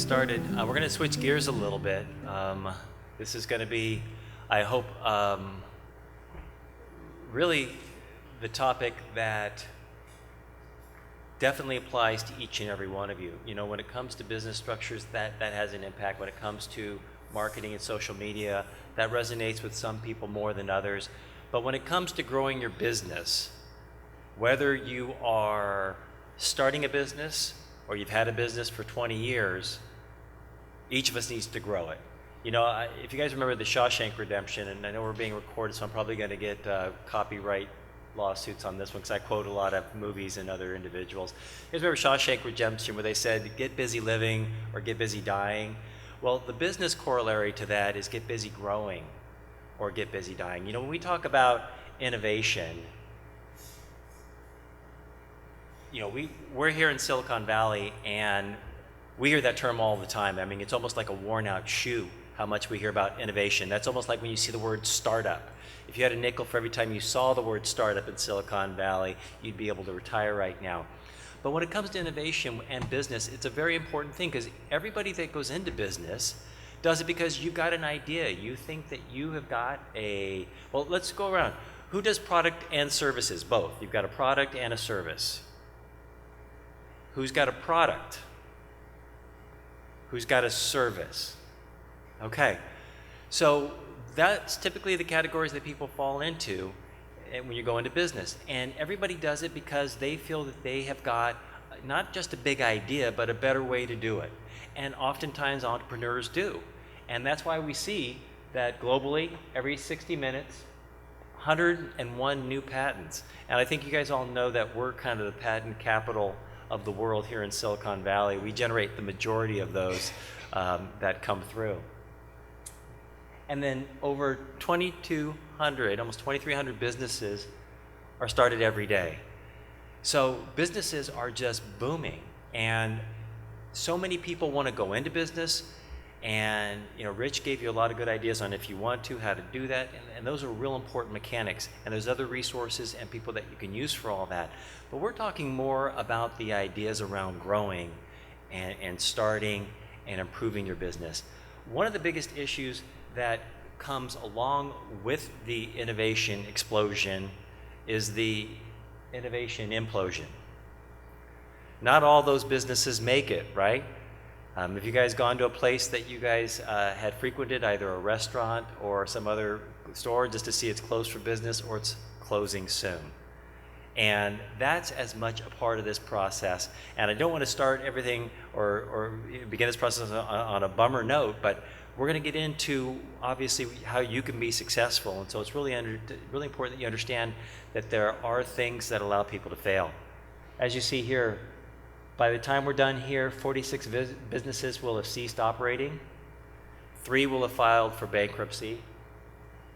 started. We're going to switch gears a little bit. This is going to be, I hope, really the topic that definitely applies to each and every one of you. You know, when it comes to business structures, that has an impact. When it comes to marketing and social media, that resonates with some people more than others. But when it comes to growing your business, whether you are starting a business or you've had a business for 20 years, each of us needs to grow it. You know, if you guys remember the Shawshank Redemption, and I know we're being recorded, so I'm probably going to get copyright lawsuits on this one because I quote a lot of movies and other individuals. You guys remember Shawshank Redemption where they said, get busy living or get busy dying? Well, the business corollary to that is get busy growing or get busy dying. You know, when we talk about innovation, you know, we're here in Silicon Valley and we hear that term all the time. I mean, it's almost like a worn out shoe, how much we hear about innovation. That's almost like when you see the word startup. If you had a nickel for every time you saw the word startup in Silicon Valley, you'd be able to retire right now. But when it comes to innovation and business, it's a very important thing because everybody that goes into business does it because you've got an idea. You think that you have got well, let's go around. Who does product and services? Both. You've got a product and a service. Who's got a product? Who's got a service? Okay, so that's typically the categories that people fall into when you go into business. And everybody does it because they feel that they have got not just a big idea, but a better way to do it. And oftentimes entrepreneurs do. And that's why we see that globally, every 60 minutes, 101 new patents. And I think you guys all know that we're kind of the patent capital of the world here in Silicon Valley. We generate the majority of those that come through. And then over 2,200, almost 2,300 businesses are started every day. So businesses are just booming. And so many people want to go into business. And you know, Rich gave you a lot of good ideas on if you want to, how to do that. And those are real important mechanics. And there's other resources and people that you can use for all that. But we're talking more about the ideas around growing and starting and improving your business. One of the biggest issues that comes along with the innovation explosion is the innovation implosion. Not all those businesses make it, right? Have you guys gone to a place that you guys had frequented, either a restaurant or some other store, just to see it's closed for business or it's closing soon? And that's as much a part of this process. And I don't want to start everything or begin this process on a bummer note, but we're going to get into, obviously, how you can be successful. And so it's really important that you understand that there are things that allow people to fail. As you see here, by the time we're done here, 46 businesses will have ceased operating. 3 will have filed for bankruptcy.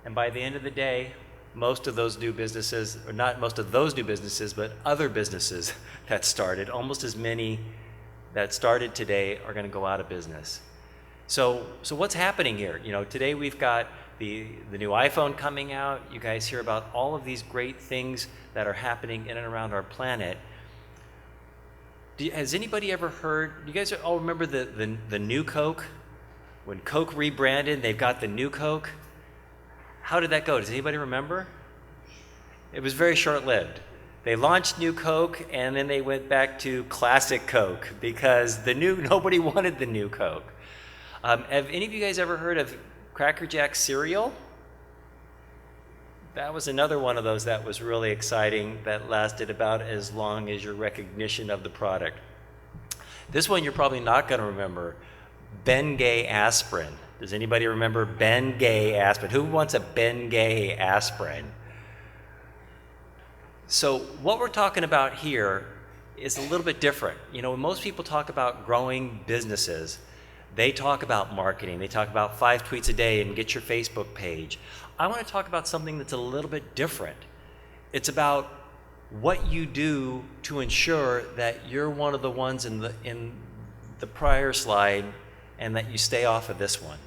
And by the end of the day, most of those new businesses, or not most of those new businesses, but other businesses that started, almost as many that started today are going to go out of business. So what's happening here? You know, today we've got the new iPhone coming out. You guys hear about all of these great things that are happening in and around our planet. Has anybody ever heard, do you guys all remember the new Coke? When Coke rebranded, they've got the new Coke. How did that go? Does anybody remember? It was very short-lived. They launched new Coke and then they went back to classic Coke because nobody wanted the new Coke. Have any of you guys ever heard of Cracker Jack cereal? That was another one of those that was really exciting that lasted about as long as your recognition of the product. This one you're probably not going to remember, Bengay aspirin. Does anybody remember Bengay aspirin? Who wants a Bengay aspirin? So what we're talking about here is a little bit different. You know, when most people talk about growing businesses, they talk about marketing. They talk about 5 tweets a day and get your Facebook page. I want to talk about something that's a little bit different. It's about what you do to ensure that you're one of the ones in the prior slide and that you stay off of this one.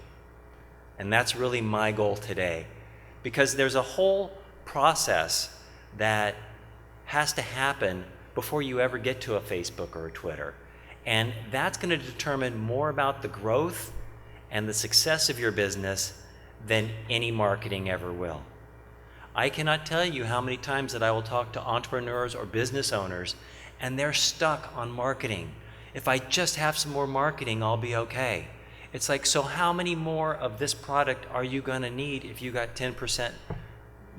And that's really my goal today. Because there's a whole process that has to happen before you ever get to a Facebook or a Twitter. And that's going to determine more about the growth and the success of your business than any marketing ever will. I cannot tell you how many times that I will talk to entrepreneurs or business owners and they're stuck on marketing. If I just have some more marketing, I'll be okay. It's like, so how many more of this product are you going to need if you got 10%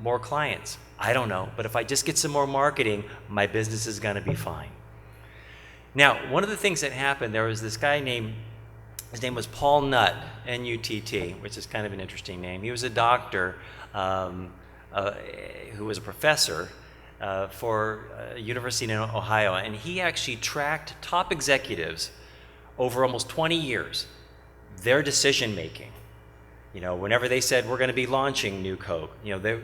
more clients? I don't know, but if I just get some more marketing, my business is going to be fine. Now, one of the things that happened, there was this guy his name was Paul Nutt, N-U-T-T, which is kind of an interesting name. He was a doctor who was a professor for a university in Ohio, and he actually tracked top executives over almost 20 years, their decision making. Whenever they said we're going to be launching new Coke,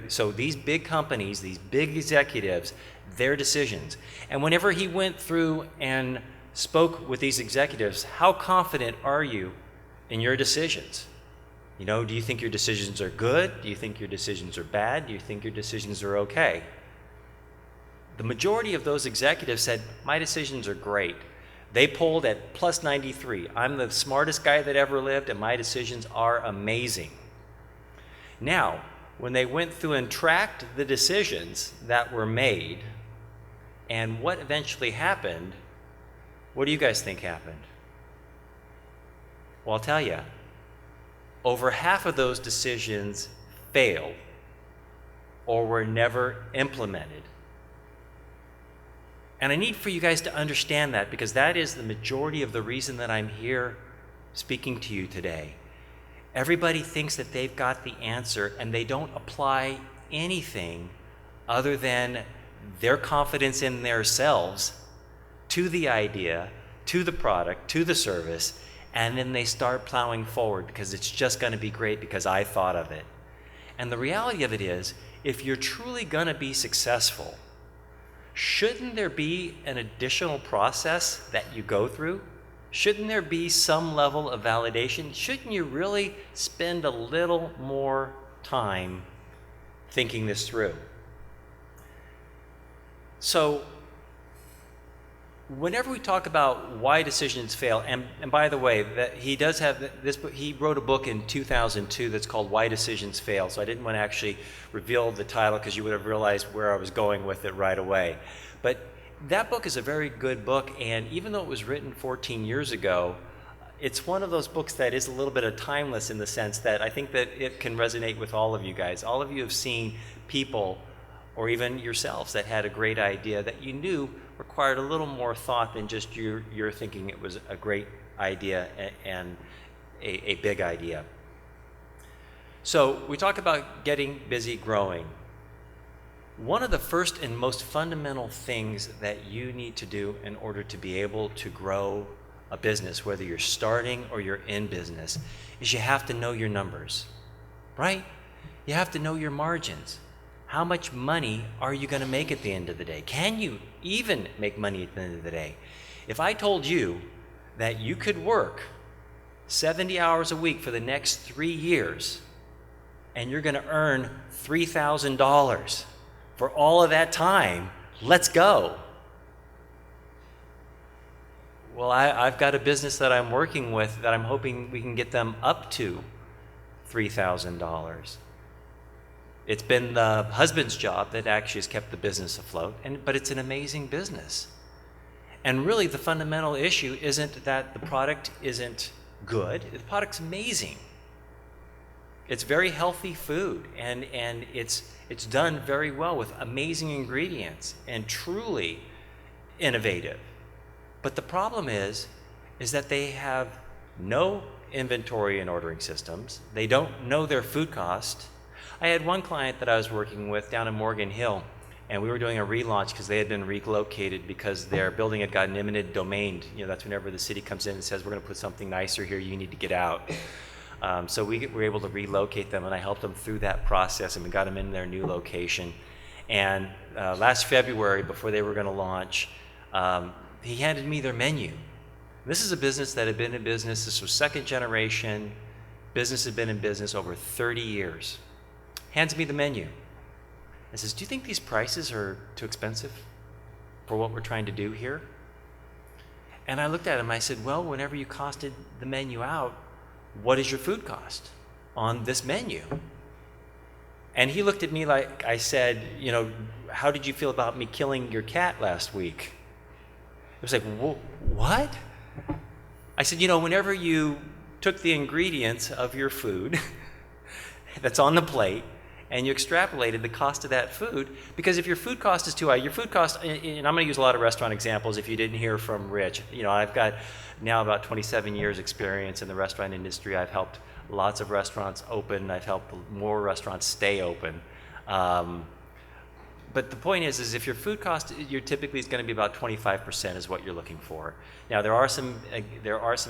so these big companies, these big executives, their decisions. And whenever he went through and spoke with these executives, how confident are you in your decisions? Do you think your decisions are good? Do you think your decisions are bad? Do you think your decisions are okay? The majority of those executives said, my decisions are great. They polled at plus 93. I'm the smartest guy that ever lived, and my decisions are amazing. Now, when they went through and tracked the decisions that were made and what eventually happened, what do you guys think happened? Well, I'll tell you, over half of those decisions failed or were never implemented. And I need for you guys to understand that, because that is the majority of the reason that I'm here speaking to you today. Everybody thinks that they've got the answer, and they don't apply anything other than their confidence in themselves to the idea, to the product, to the service, and then they start plowing forward because it's just going to be great because I thought of it. And the reality of it is, if you're truly going to be successful, shouldn't there be an additional process that you go through? Shouldn't there be some level of validation? Shouldn't you really spend a little more time thinking this through? So, whenever we talk about why decisions fail, and by the way, that he does have this book. He wrote a book in 2002 that's called Why Decisions Fail. So I didn't want to actually reveal the title because you would have realized where I was going with it right away. But that book is a very good book, and even though it was written 14 years ago, it's one of those books that is a little bit of timeless in the sense that I think that it can resonate with all of you guys. All of you have seen people, or even yourselves, that had a great idea that you knew required a little more thought than just you're thinking it was a great idea and a big idea. So we talk about getting busy growing. One of the first and most fundamental things that you need to do in order to be able to grow a business, whether you're starting or you're in business, is you have to know your numbers, right? You have to know your margins. How much money are you going to make at the end of the day? Can you even make money at the end of the day? If I told you that you could work 70 hours a week for the next 3 years and you're going to earn $3,000 for all of that time, let's go. Well, I've got a business that I'm working with that I'm hoping we can get them up to $3,000. It's been the husband's job that actually has kept the business afloat, but it's an amazing business. And really the fundamental issue isn't that the product isn't good. The product's amazing. It's very healthy food, and it's done very well with amazing ingredients and truly innovative. But the problem is that they have no inventory and ordering systems. They don't know their food cost. I had one client that I was working with down in Morgan Hill, and we were doing a relaunch because they had been relocated because their building had gotten eminent domained. That's whenever the city comes in and says, we're going to put something nicer here, you need to get out. So we were able to relocate them, and I helped them through that process, and we got them in their new location. And last February, before they were going to launch, he handed me their menu. This is a business that had been in business. This was second generation. Business had been in business over 30 years. Hands me the menu and says, do you think these prices are too expensive for what we're trying to do here? And I looked at him, I said, well, whenever you costed the menu out, what is your food cost on this menu? And he looked at me like I said, how did you feel about me killing your cat last week? It was like, what? I said, whenever you took the ingredients of your food that's on the plate and you extrapolated the cost of that food, because if your food cost is too high, your food cost, and I'm going to use a lot of restaurant examples if you didn't hear from Rich. I've got now about 27 years experience in the restaurant industry. I've helped lots of restaurants open. I've helped more restaurants stay open. But the point is if your food cost, you're typically is going to be about 25% is what you're looking for. Now there are some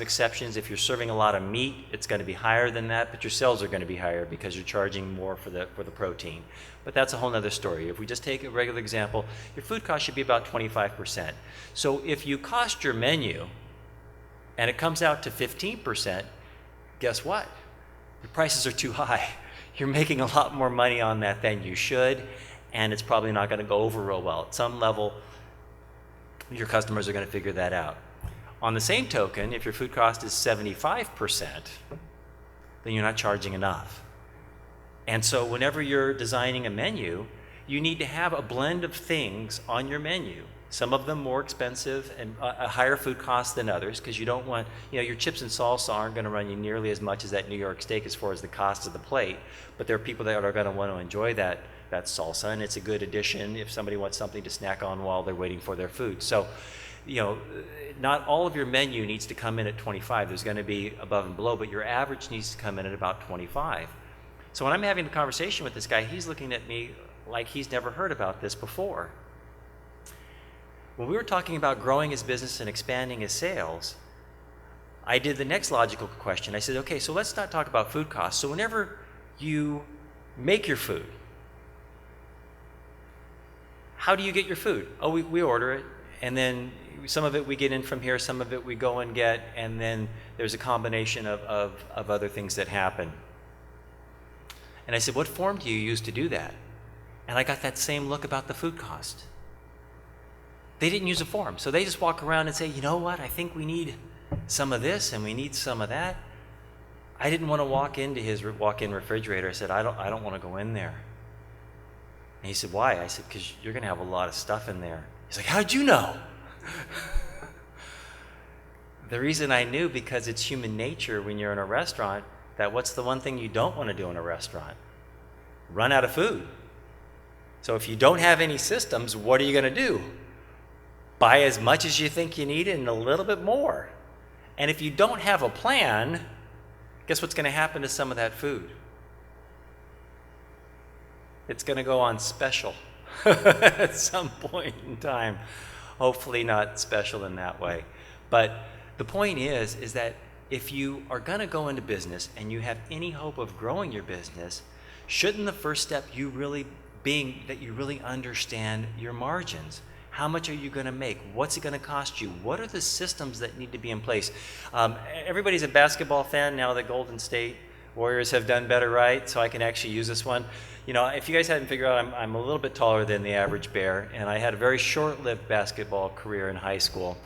exceptions. If you're serving a lot of meat, it's going to be higher than that, but your sales are going to be higher because you're charging more for the protein. But that's a whole nother story. If we just take a regular example, your food cost should be about 25%. So if you cost your menu and it comes out to 15%, guess what? Your prices are too high. You're making a lot more money on that than you should, and it's probably not going to go over real well. At some level, your customers are going to figure that out. On the same token, if your food cost is 75%, then you're not charging enough. And so whenever you're designing a menu, you need to have a blend of things on your menu. Some of them more expensive and a higher food cost than others, because you don't want, your chips and salsa aren't going to run you nearly as much as that New York steak as far as the cost of the plate, but there are people that are going to want to enjoy that salsa, and it's a good addition if somebody wants something to snack on while they're waiting for their food. So, not all of your menu needs to come in at 25. There's going to be above and below, but your average needs to come in at about 25. So when I'm having the conversation with this guy, he's looking at me like he's never heard about this before. When we were talking about growing his business and expanding his sales, I did the next logical question. I said, okay, so let's not talk about food costs. So whenever you make your food, how do you get your food? Oh, we order it, and then some of it we get in from here, some of it we go and get, and then there's a combination of other things that happen. And I said, what form do you use to do that? And I got that same look about the food cost. They didn't use a form, so they just walk around and say, you know what, I think we need some of this and we need some of that. I didn't want to walk into his walk-in refrigerator. I said, I don't want to go in there. And he said, why? I said, because you're going to have a lot of stuff in there. He's like, how'd you know? The reason I knew, because it's human nature when you're in a restaurant, that what's the one thing you don't want to do in a restaurant? Run out of food. So if you don't have any systems, what are you going to do? Buy as much as you think you need and a little bit more. And if you don't have a plan, guess what's going to happen to some of that food? It's going to go on special at some point in time. Hopefully not special in that way. But the point is that if you are going to go into business and you have any hope of growing your business, shouldn't the first step you really being that you really understand your margins? How much are you going to make? What's it going to cost you? What are the systems that need to be in place? Everybody's a basketball fan now. The Golden State Warriors have done better, right? So I can actually use this one. If you guys hadn't figured out, I'm a little bit taller than the average bear, and I had a very short-lived basketball career in high school.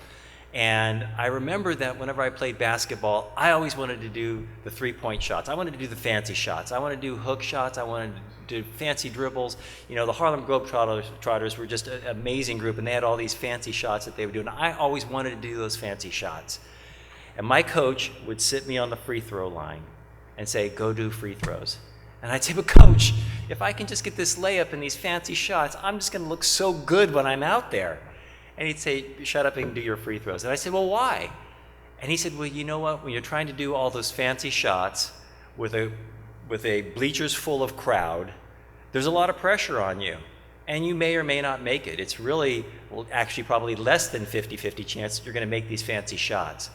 And I remember that whenever I played basketball, I always wanted to do the three-point shots. I wanted to do the fancy shots. I wanted to do hook shots. I wanted to do fancy dribbles. The Harlem Globetrotters were just an amazing group, and they had all these fancy shots that they would do. And I always wanted to do those fancy shots. And my coach would sit me on the free throw line and say, go do free throws. And I'd say, but coach, if I can just get this layup and these fancy shots, I'm just going to look so good when I'm out there. And he'd say, shut up and do your free throws. And I said, well, why? And he said, well, you know what? When you're trying to do all those fancy shots with a bleachers full of crowd, there's a lot of pressure on you. And you may or may not make it. It's really, actually probably less than 50-50 chance that you're going to make these fancy shots.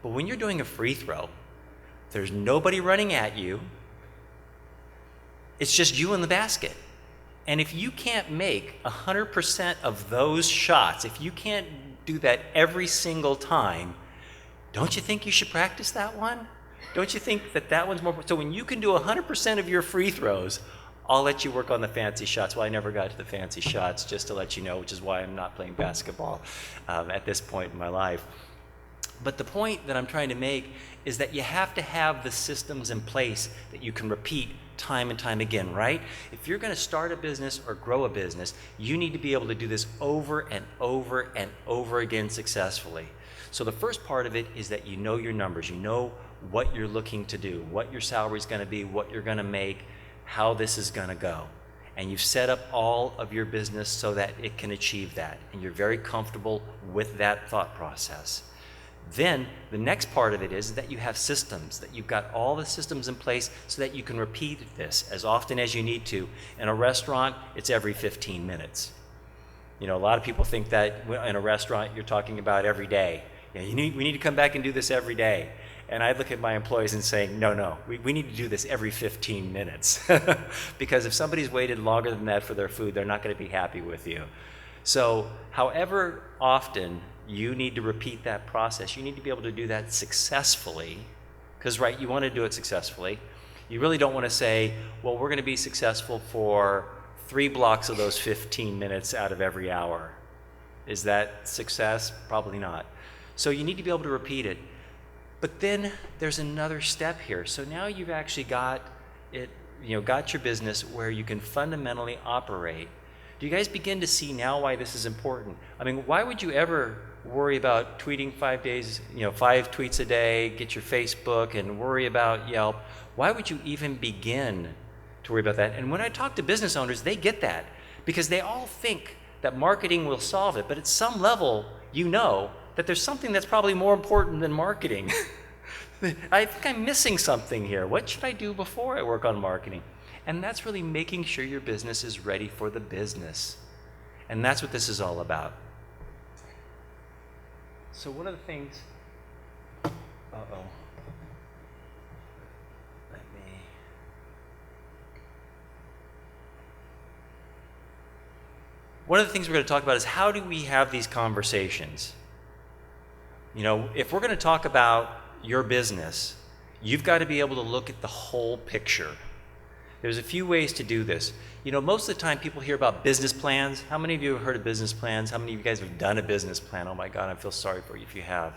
But when you're doing a free throw, there's nobody running at you. It's just you in the basket. And if you can't make 100% of those shots, if you can't do that every single time, don't you think you should practice that one? Don't you think that one's more? So when you can do 100% of your free throws, I'll let you work on the fancy shots. Well, I never got to the fancy shots, just to let you know, which is why I'm not playing basketball at this point in my life. But the point that I'm trying to make is that you have to have the systems in place that you can repeat time and time again, right? If you're going to start a business or grow a business, you need to be able to do this over and over and over again successfully. So the first part of it is that you know your numbers, you know what you're looking to do, what your salary is going to be, what you're going to make, how this is going to go. And you've set up all of your business so that it can achieve that. And you're very comfortable with that thought process. Then the next part of it is that you have systems, that you've got all the systems in place so that you can repeat this as often as you need to. In a restaurant, it's every 15 minutes. You know, a lot of people think that in a restaurant you're talking about every day. You know, we need to come back and do this every day. And I look at my employees and say, no, we need to do this every 15 minutes. Because if somebody's waited longer than that for their food, they're not going to be happy with you. So however often you need to repeat that process, you need to be able to do that successfully. Because, right, you want to do it successfully. You really don't want to say, well, we're going to be successful for 3 blocks of those 15 minutes out of every hour. Is that success? Probably not. So you need to be able to repeat it. But then there's another step here. So now you've actually got it, got your business where you can fundamentally operate. Do you guys begin to see now why this is important? I mean, why would you ever worry about tweeting 5 days, 5 tweets a day, get your Facebook, and worry about Yelp? Why would you even begin to worry about that? And when I talk to business owners, they get that because they all think that marketing will solve it. But at some level, you know that there's something that's probably more important than marketing. I think I'm missing something here. What should I do before I work on marketing? And that's really making sure your business is ready for the business. And that's what this is all about. So one of the things, one of the things we're going to talk about is how do we have these conversations? If we're going to talk about your business, you've got to be able to look at the whole picture. There's a few ways to do this. Most of the time people hear about business plans. How many of you have heard of business plans? How many of you guys have done a business plan? Oh my God, I feel sorry for you if you have.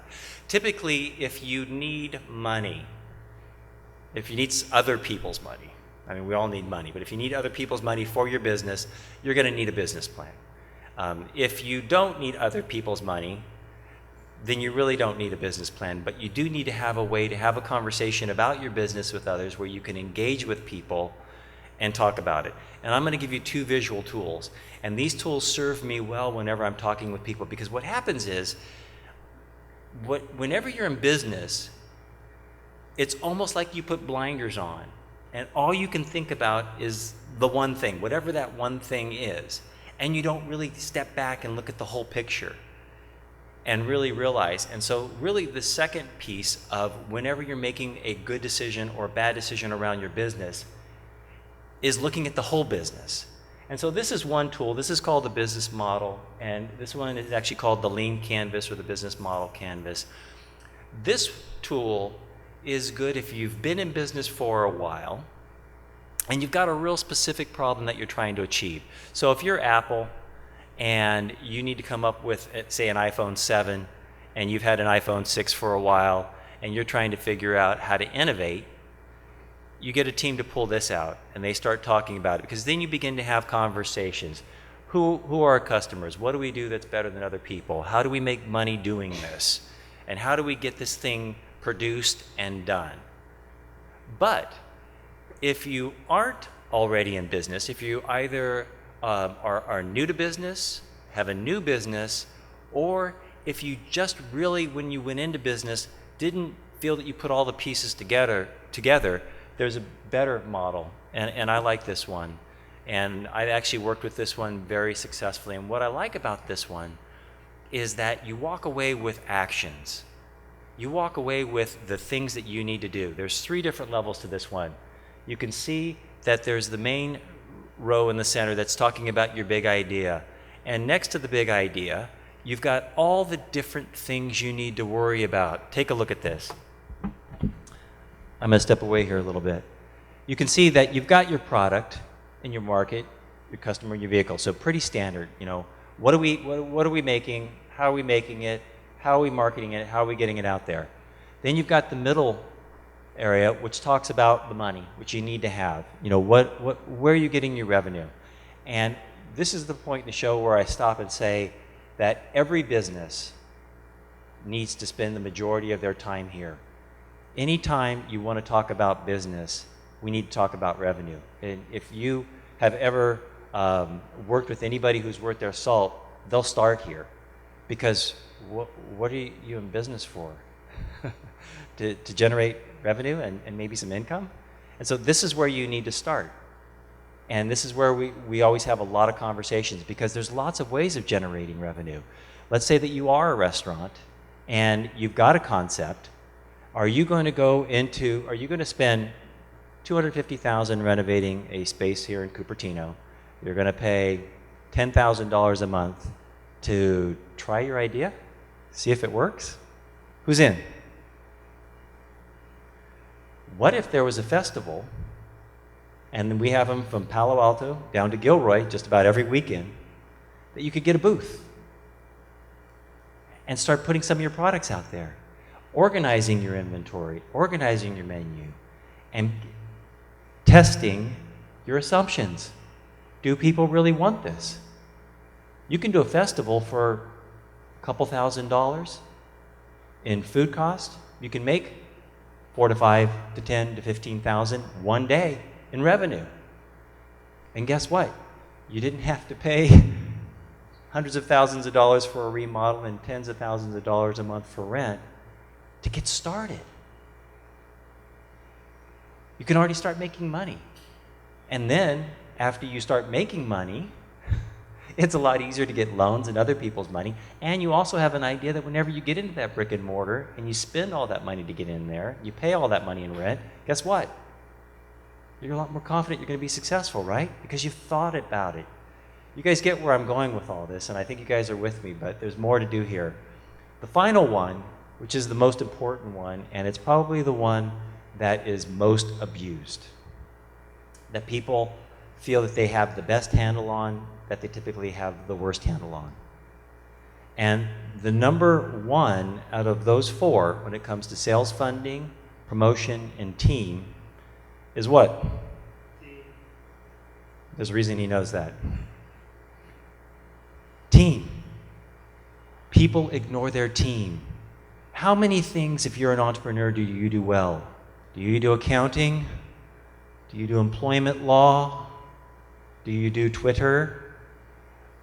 Typically, if you need money, if you need other people's money, I mean, we all need money, but if you need other people's money for your business, you're going to need a business plan. If you don't need other people's money, then you really don't need a business plan, but you do need to have a way to have a conversation about your business with others where you can engage with people and talk about it. And I'm going to give you 2 visual tools. And these tools serve me well whenever I'm talking with people, because what happens is, whenever you're in business, it's almost like you put blinders on, and all you can think about is the one thing, whatever that one thing is. And you don't really step back and look at the whole picture and really realize. And so really the second piece of whenever you're making a good decision or a bad decision around your business is looking at the whole business. And so this is one tool. This is called the business model, and this one is actually called the lean canvas or the business model canvas. This tool is good if you've been in business for a while and you've got a real specific problem that you're trying to achieve. So if you're Apple and you need to come up with, say, an iPhone 7, and you've had an iPhone 6 for a while, and you're trying to figure out how to innovate, you get a team to pull this out, and they start talking about it, because then you begin to have conversations. Who are our customers? What do we do that's better than other people? How do we make money doing this? And how do we get this thing produced and done? But if you aren't already in business, if you either are new to business, have a new business, or if you just really, when you went into business, didn't feel that you put all the pieces together, there's a better model, and I like this one. And I've actually worked with this one very successfully. And what I like about this one is that you walk away with actions. You walk away with the things that you need to do. There's 3 different levels to this one. You can see that there's the main row in the center that's talking about your big idea. And next to the big idea, you've got all the different things you need to worry about. Take a look at this. I'm going to step away here a little bit. You can see that you've got your product in your market, your customer, your vehicle. So pretty standard. What are we making? How are we making it? How are we marketing it? How are we getting it out there? Then you've got the middle area, which talks about the money, which you need to have. You know, where are you getting your revenue? And this is the point in the show where I stop and say that every business needs to spend the majority of their time here. Anytime you want to talk about business, we need to talk about revenue. And if you have ever worked with anybody who's worth their salt, they'll start here. Because what are you in business for? to generate revenue and maybe some income? And so this is where you need to start. And this is where we always have a lot of conversations, because there's lots of ways of generating revenue. Let's say that you are a restaurant and you've got a concept. Are you going to spend $250,000 renovating a space here in Cupertino? You're going to pay $10,000 a month to try your idea, see if it works? Who's in? What if there was a festival, and we have them from Palo Alto down to Gilroy just about every weekend, that you could get a booth and start putting some of your products out there, organizing your inventory, organizing your menu, and testing your assumptions. Do people really want this? You can do a festival for a couple $1,000s in food cost. You can make $4,000 to $5,000 to $10,000 to $15,000 one day in revenue. And guess what? You didn't have to pay hundreds of thousands of dollars for a remodel and tens of thousands of dollars a month for rent to get started. You can already start making money. And then, after you start making money, it's a lot easier to get loans and other people's money. And you also have an idea that whenever you get into that brick and mortar and you spend all that money to get in there, you pay all that money in rent, guess what? You're a lot more confident you're going to be successful, right? Because you've thought about it. You guys get where I'm going with all this, and I think you guys are with me, but there's more to do here. The final one, which is the most important one, and it's probably the one that is most abused, that people feel that they have the best handle on, that they typically have the worst handle on. And the number one out of those four when it comes to sales funding, promotion, and team is what? There's a reason he knows that. Team. People ignore their team. How many things, if you're an entrepreneur, do you do well? Do you do accounting? Do you do employment law? Do you do Twitter?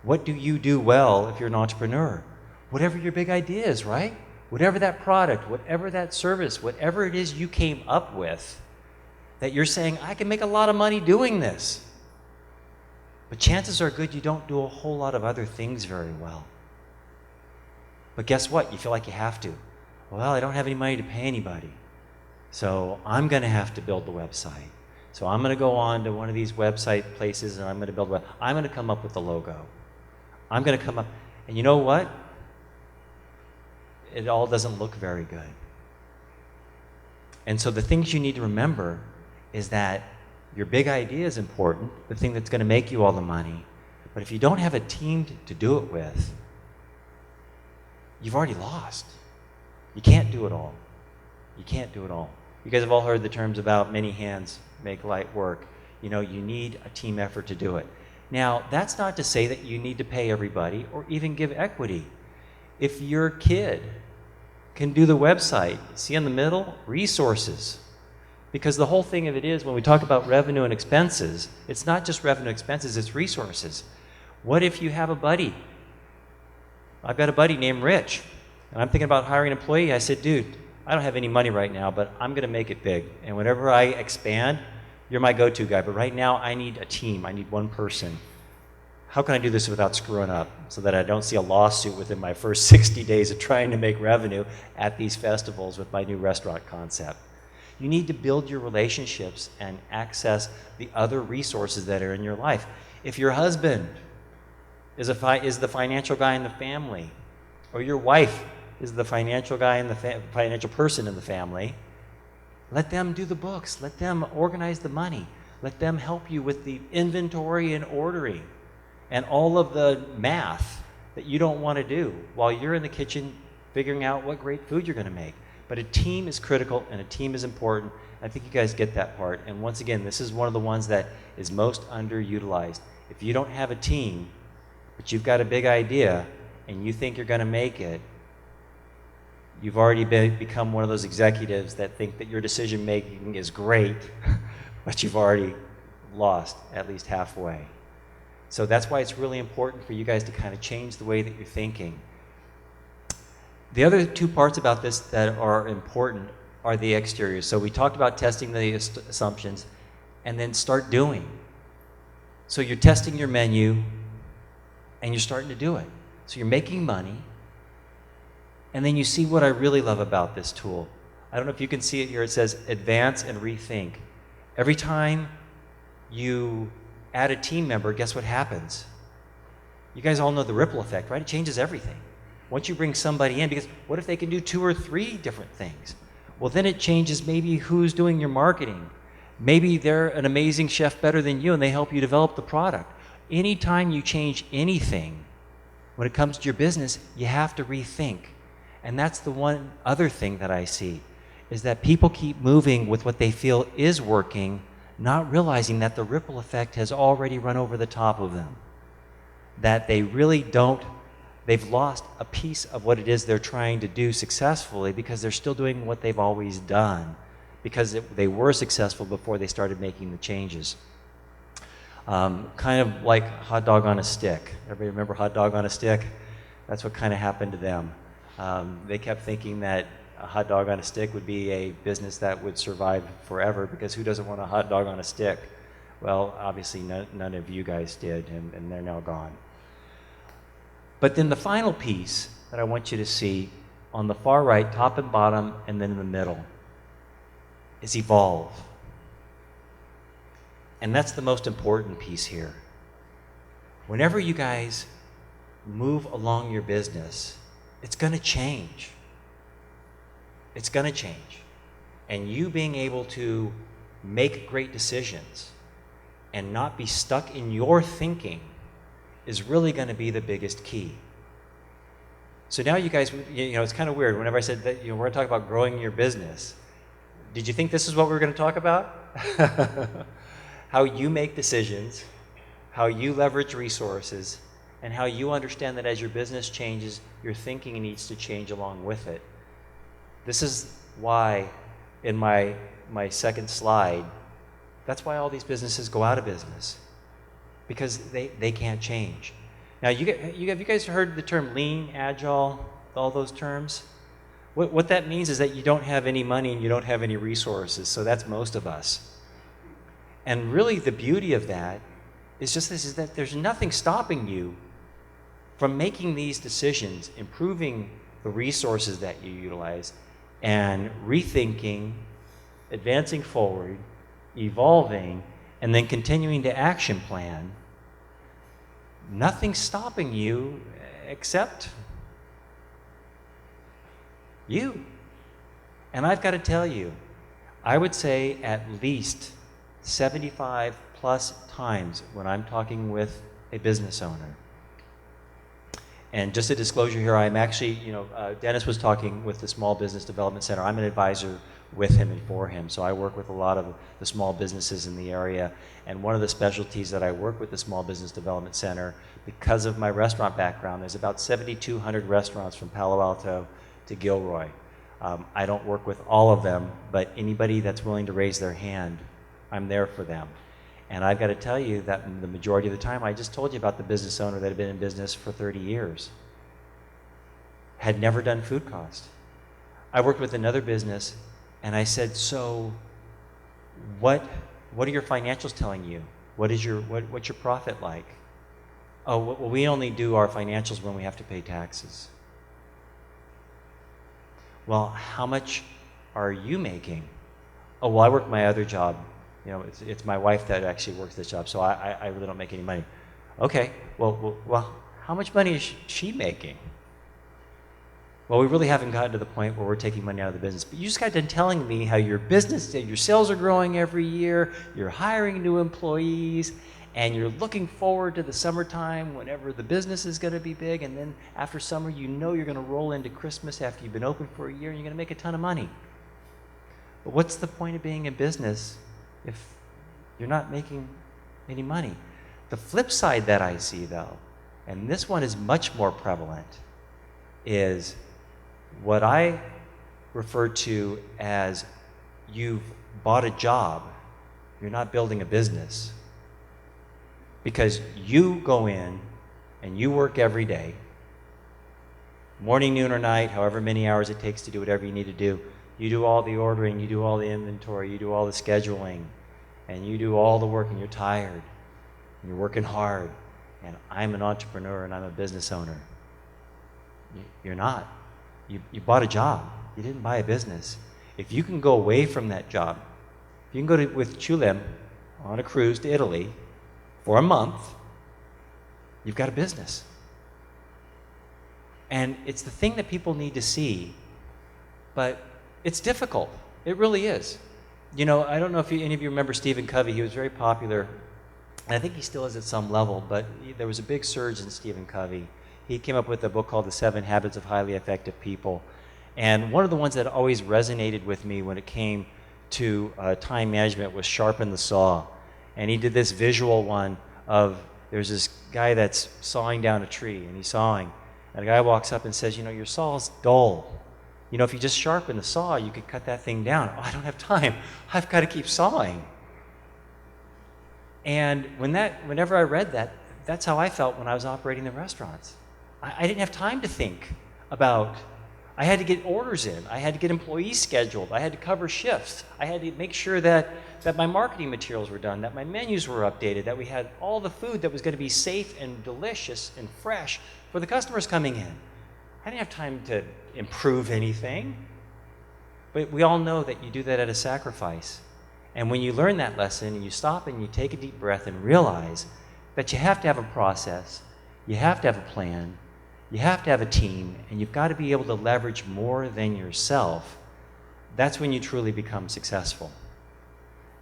What do you do well if you're an entrepreneur? Whatever your big idea is, right? Whatever that product, whatever that service, whatever it is you came up with, that you're saying, I can make a lot of money doing this. But chances are good you don't do a whole lot of other things very well. But guess what? You feel like you have to. Well, I don't have any money to pay anybody, so I'm going to have to build the website. So I'm going to go on to one of these website places and I'm going to build I'm going to come up with the logo. I'm going to come up, and you know what? It all doesn't look very good. And so the things you need to remember is that your big idea is important, the thing that's going to make you all the money. But if you don't have a team to do it with, you've already lost. You can't do it all. You can't do it all. You guys have all heard the terms about many hands make light work. You know, you need a team effort to do it. Now, that's not to say that you need to pay everybody or even give equity. If your kid can do the website, see in the middle, resources. Because the whole thing of it is, when we talk about revenue and expenses, it's not just revenue and expenses, it's resources. What if you have a buddy? I've got a buddy named Rich, and I'm thinking about hiring an employee. I said, dude, I don't have any money right now, but I'm going to make it big. And whenever I expand, you're my go-to guy. But right now, I need a team. I need one person. How can I do this without screwing up so that I don't see a lawsuit within my first 60 days of trying to make revenue at these festivals with my new restaurant concept? You need to build your relationships and access the other resources that are in your life. If your husband is the financial guy in the family, or your wife is the financial guy in the financial person in the family, let them do the books. Let them organize the money. Let them help you with the inventory and ordering and all of the math that you don't want to do while you're in the kitchen figuring out what great food you're going to make. But a team is critical and a team is important. I think you guys get that part. And once again, this is one of the ones that is most underutilized. If you don't have a team, but you've got a big idea and you think you're going to make it, you've already become one of those executives that think that your decision making is great, but you've already lost at least halfway. So that's why it's really important for you guys to kind of change the way that you're thinking. The other two parts about this that are important are the exteriors. So we talked about testing the assumptions and then start doing. So you're testing your menu and you're starting to do it. So you're making money, and then you see what I really love about this tool. I don't know if you can see it here. It says advance and rethink. Every time you add a team member, guess what happens? You guys all know the ripple effect, right? It changes everything. Once you bring somebody in, because what if they can do 2 or 3 different things? Well, then it changes maybe who's doing your marketing. Maybe they're an amazing chef better than you and they help you develop the product. Anytime you change anything, when it comes to your business, you have to rethink. And that's the one other thing that I see, is that people keep moving with what they feel is working, not realizing that the ripple effect has already run over the top of them. That they really don't, they've lost a piece of what it is they're trying to do successfully because they're still doing what they've always done, because they were successful before they started making the changes. Kind of like hot dog on a stick. Everybody remember hot dog on a stick? That's what kind of happened to them. They kept thinking that a hot dog on a stick would be a business that would survive forever, because who doesn't want a hot dog on a stick? Well, obviously none of you guys did, and they're now gone. But then the final piece that I want you to see on the far right, top and bottom, and then in the middle, is evolve. And that's the most important piece here. Whenever you guys move along your business, it's going to change. It's going to change. And you being able to make great decisions and not be stuck in your thinking is really going to be the biggest key. So now you guys, it's kind of weird. Whenever I said that, we're going to talk about growing your business, did you think this is what we were going to talk about? How you make decisions, how you leverage resources, and how you understand that as your business changes, your thinking needs to change along with it. This is why, in my second slide, that's why all these businesses go out of business, because they can't change. Now, have you guys heard the term lean, agile, all those terms? What that means is that you don't have any money and you don't have any resources, so that's most of us. And really the beauty of that is just this, is that there's nothing stopping you from making these decisions, improving the resources that you utilize, and rethinking, advancing forward, evolving, and then continuing to action plan. Nothing's stopping you except you. And I've got to tell you, I would say at least 75 plus times when I'm talking with a business owner. And just a disclosure here, I'm actually, Dennis was talking with the Small Business Development Center. I'm an advisor with him and for him. So I work with a lot of the small businesses in the area. And one of the specialties that I work with the Small Business Development Center, because of my restaurant background, there's about 7,200 restaurants from Palo Alto to Gilroy. I don't work with all of them, but anybody that's willing to raise their hand, I'm there for them. And I've got to tell you that the majority of the time, I just told you about the business owner that had been in business for 30 years, had never done food cost. I worked with another business, and I said, so what are your financials telling you? What's your profit like? Oh, well, we only do our financials when we have to pay taxes. Well, how much are you making? Oh, well, I work my other job. It's my wife that actually works this job, so I really don't make any money. Okay, well, how much money is she making? Well, we really haven't gotten to the point where we're taking money out of the business. But you just got done telling me how your business, your sales are growing every year, you're hiring new employees, and you're looking forward to the summertime whenever the business is going to be big, and then after summer you know you're going to roll into Christmas after you've been open for a year and you're going to make a ton of money. But what's the point of being in business if you're not making any money? The flip side that I see, though, and this one is much more prevalent, is what I refer to as you've bought a job, you're not building a business. Because you go in and you work every day, morning, noon, or night, however many hours it takes to do whatever you need to do. You do all the ordering, you do all the inventory, you do all the scheduling, and you do all the work, and you're tired, and you're working hard, and I'm an entrepreneur and I'm a business owner. You're not. You bought a job. You didn't buy a business. If you can go away from that job, if you can go with Chulem on a cruise to Italy for a month, you've got a business. And it's the thing that people need to see, but it's difficult. It really is. You know, I don't know if any of you remember Stephen Covey. He was very popular, and I think he still is at some level, but there was a big surge in Stephen Covey. He came up with a book called The 7 Habits of Highly Effective People. And one of the ones that always resonated with me when it came to time management was Sharpen the Saw. And he did this visual one of, there's this guy that's sawing down a tree, and he's sawing. And a guy walks up and says, you know, your saw's dull. You know, if you just sharpen the saw, you could cut that thing down. Oh, I don't have time. I've got to keep sawing. And whenever I read that, that's how I felt when I was operating the restaurants. I didn't have time to think about, I had to get orders in, I had to get employees scheduled, I had to cover shifts, I had to make sure that my marketing materials were done, that my menus were updated, that we had all the food that was going to be safe and delicious and fresh for the customers coming in. I didn't have time to improve anything. But we all know that you do that at a sacrifice. And when you learn that lesson and you stop and you take a deep breath and realize that you have to have a process, you have to have a plan, you have to have a team, and you've got to be able to leverage more than yourself, that's when you truly become successful.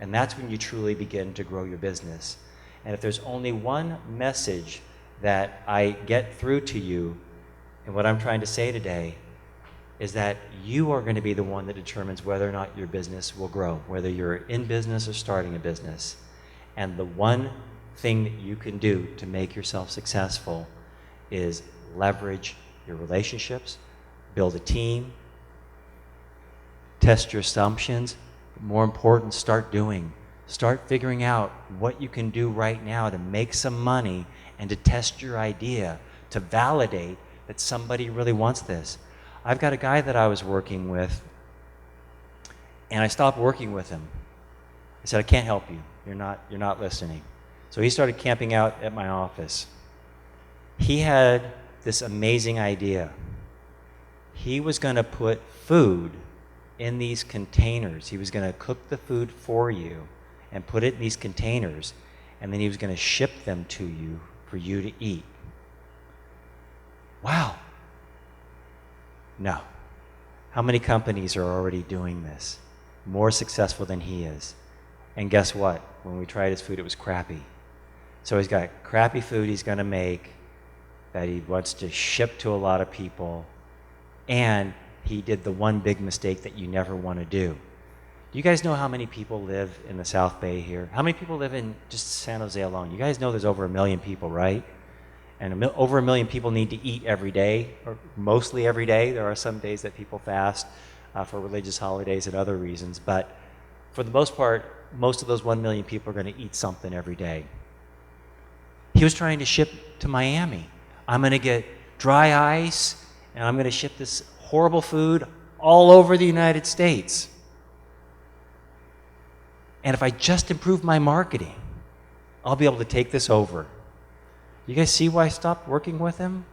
And that's when you truly begin to grow your business. And if there's only one message that I get through to you, and what I'm trying to say today, is that you are going to be the one that determines whether or not your business will grow, whether you're in business or starting a business. And the one thing that you can do to make yourself successful is leverage your relationships, build a team, test your assumptions. More important, start doing. Start figuring out what you can do right now to make some money and to test your idea, to validate that somebody really wants this. I've got a guy that I was working with, and I stopped working with him. I said, I can't help you. You're not listening. So he started camping out at my office. He had this amazing idea. He was going to put food in these containers. He was going to cook the food for you and put it in these containers, and then he was going to ship them to you for you to eat. Wow. No. How many companies are already doing this? More successful than he is. And guess what? When we tried his food, it was crappy. So he's got crappy food he's going to make that he wants to ship to a lot of people. And he did the one big mistake that you never want to do. Do you guys know how many people live in the South Bay here? How many people live in just San Jose alone? You guys know there's over 1 million people, right? And over 1 million people need to eat every day, or mostly every day. There are some days that people fast for religious holidays and other reasons. But for the most part, most of those 1 million people are going to eat something every day. He was trying to ship to Miami. I'm going to get dry ice, and I'm going to ship this horrible food all over the United States. And if I just improve my marketing, I'll be able to take this over. You guys see why I stopped working with him?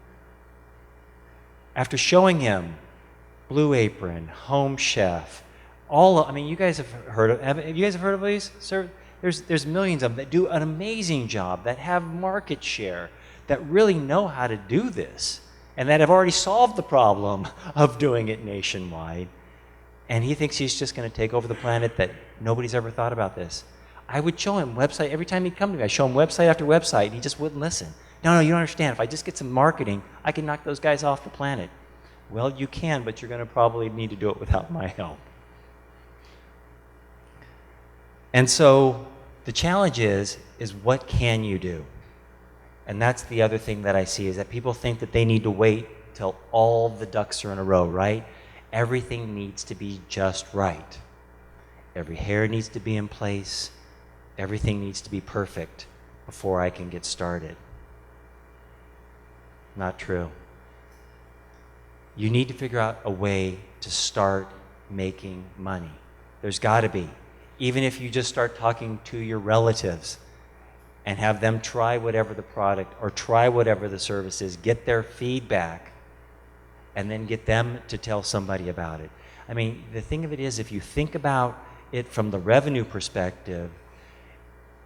After showing him Blue Apron, Home Chef, you guys have heard of these? Sir, there's millions of them that do an amazing job, that have market share, that really know how to do this, and that have already solved the problem of doing it nationwide. And he thinks he's just going to take over the planet, that nobody's ever thought about this. I would show him website, every time he'd come to me, I'd show him website after website, and he just wouldn't listen. No, you don't understand. If I just get some marketing, I can knock those guys off the planet. Well, you can, but you're going to probably need to do it without my help. And so the challenge is what can you do? And that's the other thing that I see, is that people think that they need to wait till all the ducks are in a row, right? Everything needs to be just right. Every hair needs to be in place. Everything needs to be perfect before I can get started. Not true. You need to figure out a way to start making money. There's got to be. Even if you just start talking to your relatives and have them try whatever the product or try whatever the service is, get their feedback, and then get them to tell somebody about it. I mean, the thing of it is, if you think about it from the revenue perspective,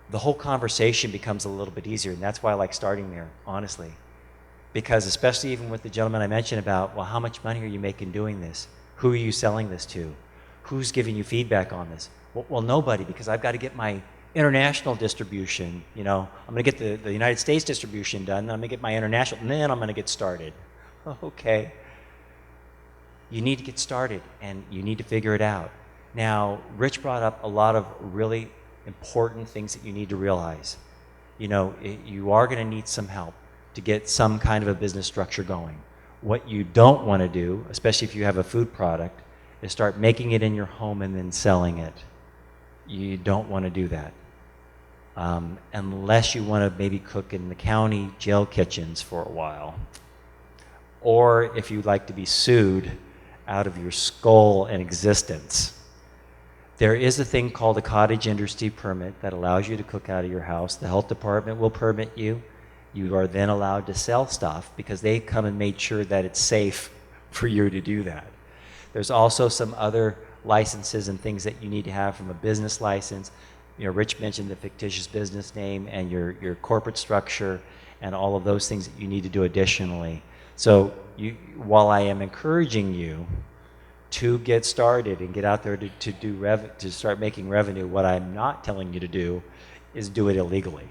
the whole conversation becomes a little bit easier, and that's why I like starting there, honestly. Because especially even with the gentleman I mentioned about, well, how much money are you making doing this? Who are you selling this to? Who's giving you feedback on this? Well, nobody, because I've got to get my international distribution, you know. I'm going to get the United States distribution done, then I'm going to get my international, and then I'm going to get started. Okay. You need to get started, and you need to figure it out. Now, Rich brought up a lot of really important things that you need to realize. You know, you are going to need some help to get some kind of a business structure going. What you don't want to do, especially if you have a food product, is start making it in your home and then selling it. You don't want to do that. Unless you want to maybe cook in the county jail kitchens for a while. Or if you'd like to be sued out of your skull and existence. There is a thing called a cottage industry permit that allows you to cook out of your house. The health department will permit you. You are then allowed to sell stuff because they come and made sure that it's safe for you to do that. There's also some other licenses and things that you need to have from a business license. You know, Rich mentioned the fictitious business name and your corporate structure and all of those things that you need to do additionally. So while I am encouraging you to get started and get out there to start making revenue, what I'm not telling you to do is do it illegally.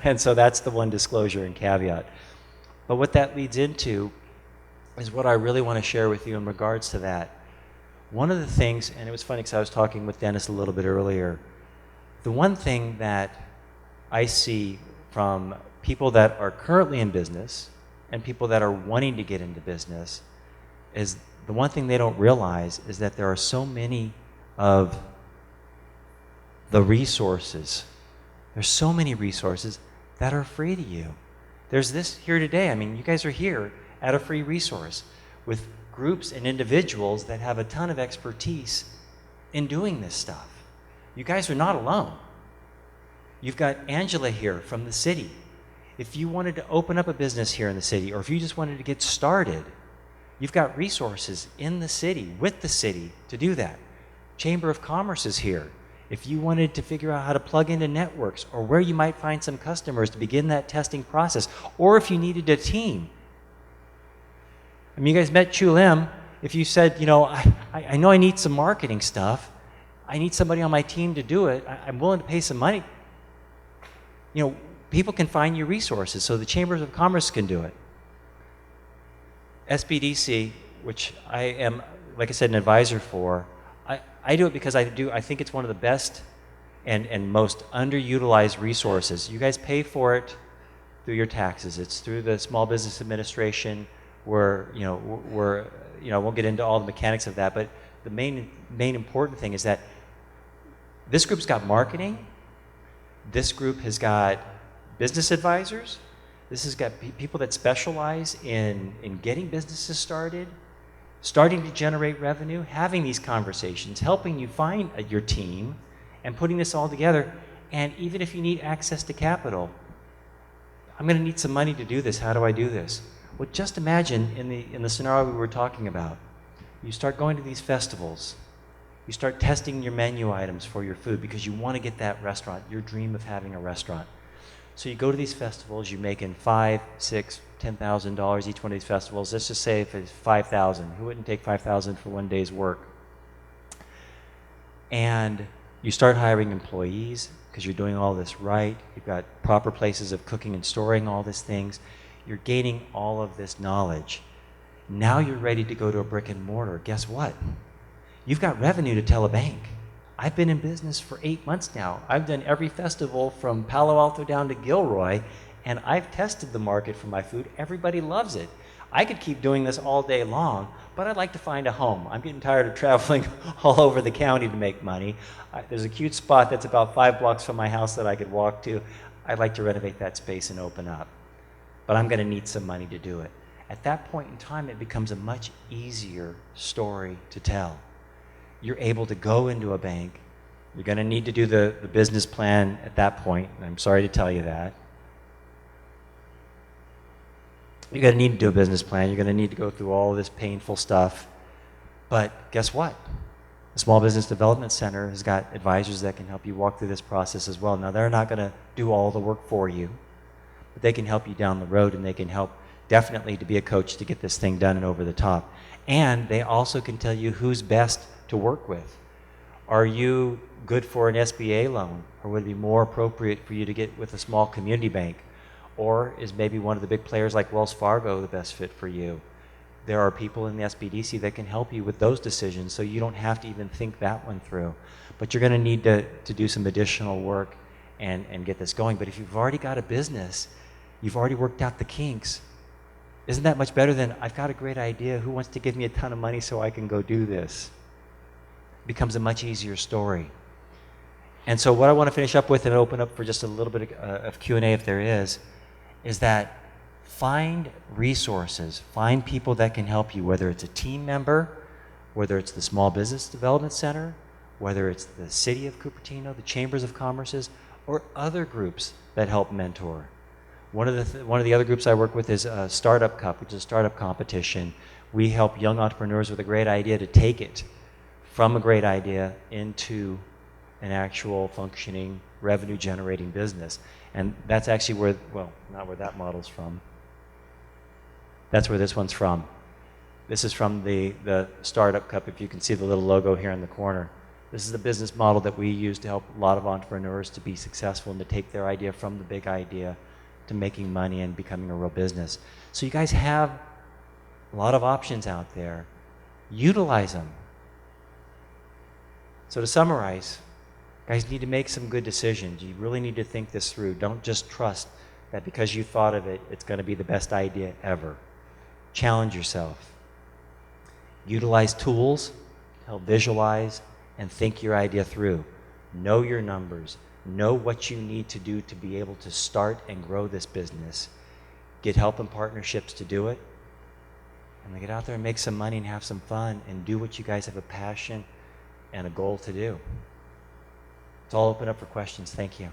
And so that's the one disclosure and caveat. But what that leads into is what I really want to share with you in regards to that. One of the things, and it was funny because I was talking with Dennis a little bit earlier, the one thing that I see from people that are currently in business and people that are wanting to get into business is the one thing they don't realize is that there are so many of the resources. There's so many resources that are free to you. There's this here today. I mean, you guys are here at a free resource with groups and individuals that have a ton of expertise in doing this stuff. You guys are not alone. You've got Angela here from the city. If you wanted to open up a business here in the city, or if you just wanted to get started, you've got resources in the city, with the city, to do that. Chamber of Commerce is here. If you wanted to figure out how to plug into networks, or where you might find some customers to begin that testing process, or if you needed a team. I mean, you guys met Chu Lim. If you said, you know, I know I need some marketing stuff, I need somebody on my team to do it, I'm willing to pay some money. You know, people can find you resources, so the Chambers of Commerce can do it. SBDC, which I am, like I said, an advisor for, I do it because I think it's one of the best and most underutilized resources. You guys pay for it through your taxes. It's through the Small Business Administration, where, you know, I won't get into all the mechanics of that, but the main important thing is that this group's got marketing, this group has got business advisors, this has got people that specialize in getting businesses started, starting to generate revenue, having these conversations, helping you find your team, and putting this all together. And even if you need access to capital, I'm going to need some money to do this. How do I do this? Well, just imagine in the scenario we were talking about. You start going to these festivals. You start testing your menu items for your food because you want to get that restaurant, your dream of having a restaurant. So you go to these festivals, you make in $5,000, $6,000, $10,000 each one of these festivals. Let's just say if it's $5,000. Who wouldn't take $5,000 for one day's work? And You start hiring employees because you're doing all this right. You've got proper places of cooking and storing all these things. You're gaining all of this knowledge. Now you're ready to go to a brick and mortar. Guess what? You've got revenue to tell a bank. I've been in business for 8 months now. I've done every festival from Palo Alto down to Gilroy, and I've tested the market for my food. Everybody loves it. I could keep doing this all day long, but I'd like to find a home. I'm getting tired of traveling all over the county to make money. There's a cute spot that's about 5 blocks from my house that I could walk to. I'd like to renovate that space and open up, but I'm going to need some money to do it. At that point in time, it becomes a much easier story to tell. You're able to go into a bank. You're going to need to do the business plan at that point, and I'm sorry to tell you that. You're going to need to do a business plan. You're going to need to go through all of this painful stuff. But guess what? The Small Business Development Center has got advisors that can help you walk through this process as well. Now, they're not going to do all the work for you, but they can help you down the road, and they can help definitely to be a coach to get this thing done and over the top. And they also can tell you who's best to work with. Are you good for an SBA loan, or would it be more appropriate for you to get with a small community bank? Or is maybe one of the big players like Wells Fargo the best fit for you? There are people in the SBDC that can help you with those decisions, so you don't have to even think that one through. But you're going to need to do some additional work and get this going. But if you've already got a business, you've already worked out the kinks, isn't that much better than, I've got a great idea, who wants to give me a ton of money so I can go do this? It becomes a much easier story. And so what I want to finish up with and open up for just a little bit of Q&A if there is that find resources, find people that can help you, whether it's a team member, whether it's the Small Business Development Center, whether it's the City of Cupertino, the Chambers of Commerce's, or other groups that help mentor. One of the other groups I work with is Startup Cup, which is a startup competition. We help young entrepreneurs with a great idea to take it from a great idea into an actual functioning revenue generating business. And that's actually where, well, not where that model's from. That's where this one's from. This is from the Startup Cup, if you can see the little logo here in the corner. This is the business model that we use to help a lot of entrepreneurs to be successful and to take their idea from the big idea to making money and becoming a real business. So you guys have a lot of options out there. Utilize them. So to summarize, guys need to make some good decisions. You really need to think this through. Don't just trust that because you thought of it, it's going to be the best idea ever. Challenge yourself. Utilize tools to help visualize and think your idea through. Know your numbers. Know what you need to do to be able to start and grow this business. Get help and partnerships to do it. And then get out there and make some money and have some fun and do what you guys have a passion and a goal to do. It's all open up for questions. Thank you.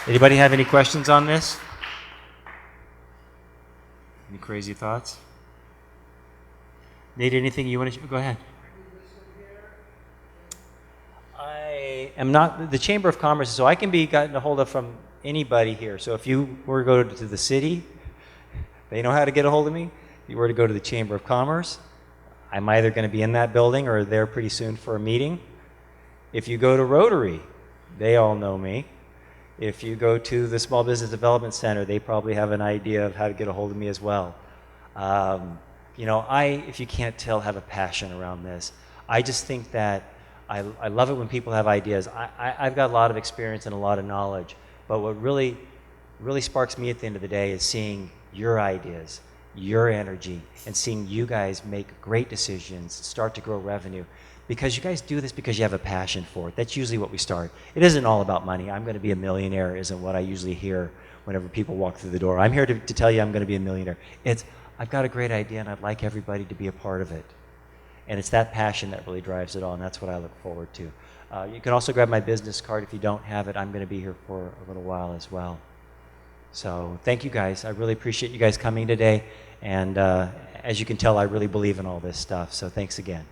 Anybody have any questions on this? Any crazy thoughts? Nate, anything you want to go ahead? I am not the Chamber of Commerce, so I can be gotten a hold of from anybody here. So if you were to go to the city, they know how to get a hold of me. If you were to go to the Chamber of Commerce, I'm either going to be in that building or there pretty soon for a meeting. If you go to Rotary, they all know me. If you go to the Small Business Development Center, they probably have an idea of how to get a hold of me as well. You know, if you can't tell, have a passion around this. I just think that I love it when people have ideas. I've got a lot of experience and a lot of knowledge, but what really sparks me at the end of the day is seeing your ideas, your energy, and seeing you guys make great decisions, start to grow revenue. Because you guys do this because you have a passion for it. That's usually what we start. It isn't all about money. I'm going to be a millionaire isn't what I usually hear whenever people walk through the door. I'm here to tell you I'm going to be a millionaire. It's, I've got a great idea and I'd like everybody to be a part of it. And it's that passion that really drives it all, and that's what I look forward to. You can also grab my business card if you don't have it. I'm going to be here for a little while as well. So thank you guys. I really appreciate you guys coming today. And as you can tell, I really believe in all this stuff. So thanks again.